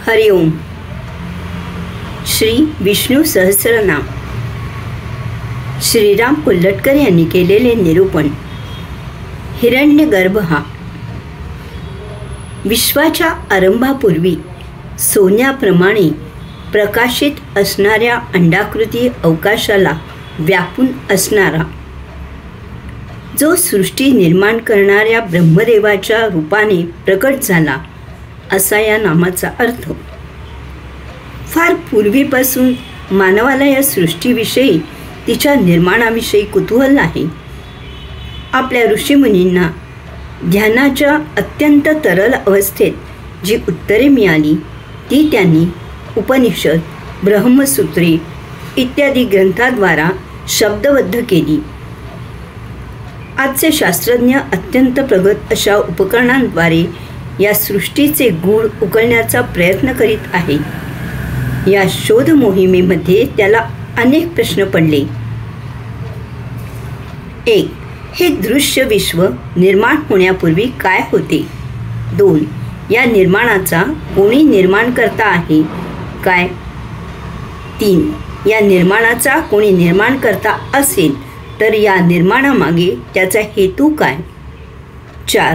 हरिओम. श्री विष्णू सहस्रनाम. श्रीराम कोल्हटकर यांनी केलेले निरूपण. हिरण्यगर्भ हा विश्वाच्या आरंभापूर्वी सोन्याप्रमाणे प्रकाशित असणाऱ्या अंडाकृती अवकाशाला व्यापून असणारा, जो सृष्टी निर्माण करणाऱ्या ब्रह्मदेवाच्या रूपाने प्रकट झाला, असा या नामाचा अर्थ. फार पूर्वीपासून मानवाला या सृष्टीविषयी, तिच्या निर्माणाविषयी कुतूहल आहे. आपल्या ऋषीमुनींना ध्यानाच्या अत्यंत तरल अवस्थेत जी उत्तरे मिळाली, ती त्यांनी उपनिषद, ब्रह्मसूत्रे इत्यादी ग्रंथाद्वारा शब्दबद्ध केली. आजचे शास्त्रज्ञ अत्यंत प्रगत अशा उपकरणांद्वारे या सृष्टीचे गूढ उकलण्याचा प्रयत्न करीत आहेत. या शोध मोहिमेमध्ये त्याला अनेक प्रश्न पडले. 1. हे दृश्य विश्व निर्माण होण्यापूर्वी काय होते? 2. या निर्माणाचा कोणी निर्माणकर्ता आहे काय? 3. या निर्माणाचा कोणी निर्माणकर्ता असेल तर या निर्माणामागे त्याचा हेतू काय? 4.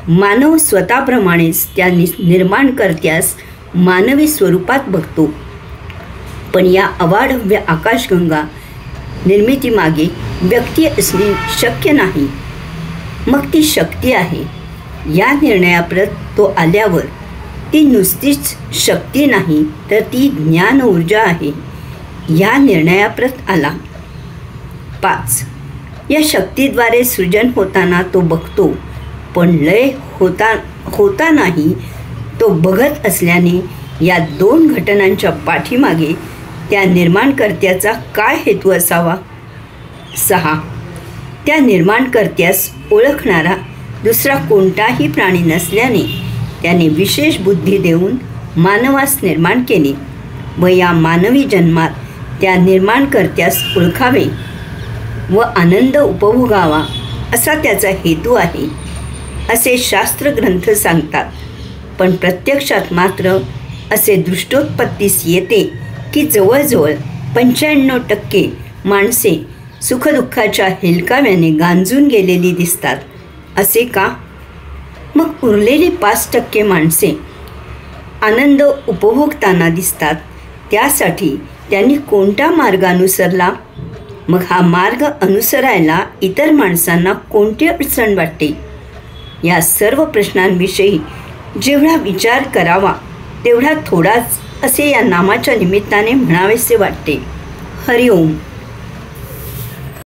मानव स्वतःप्रमाणेच त्या निर्माणकर्त्यास मानवी स्वरूपात बघतो, पण या अवाढव्य आकाशगंगा निर्मितीमागे व्यक्ती असणे शक्य नाही. मग ती शक्ती आहे. या निर्णयाप्रत तो आल्यावर ती नुसतीच शक्ती नाही, तर ती ज्ञान ऊर्जा आहे. या निर्णयाप्रत आला. 5. या शक्तीद्वारे सृजन होताना तो बघतो, पण लय होतानाही तो बघत असल्याने या दोन घटनांच्या पाठीमागे त्या निर्माणकर्त्याचा काय हेतू असावा? 6. त्या निर्माणकर्त्यास ओळखणारा दुसरा कोणताही प्राणी नसल्याने त्याने विशेष बुद्धी देऊन मानवास निर्माण केले व या मानवी जन्मात त्या निर्माणकर्त्यास ओळखावे व आनंद उपभोगावा, असा त्याचा हेतू आहे, असे शास्त्रग्रंथ सांगतात. पण प्रत्यक्षात मात्र असे दृष्टोत्पत्तीस येते की जवळजवळ 95% माणसे सुखदुःखाच्या हेलकाव्याने गांजून गेलेली दिसतात. असे का? मग उरलेली 5% माणसे आनंद उपभोगताना दिसतात. त्यासाठी त्यांनी कोणता मार्ग अनुसरला? मग हा मार्ग अनुसरायला इतर माणसांना कोणती अडचण वाटते? या सर्व प्रश्नांविषयी जेवढा विचार करावा तेवढा थोडाच, असे या नामाच्या निमित्ताने म्हणावेसे वाटते. हरिओम.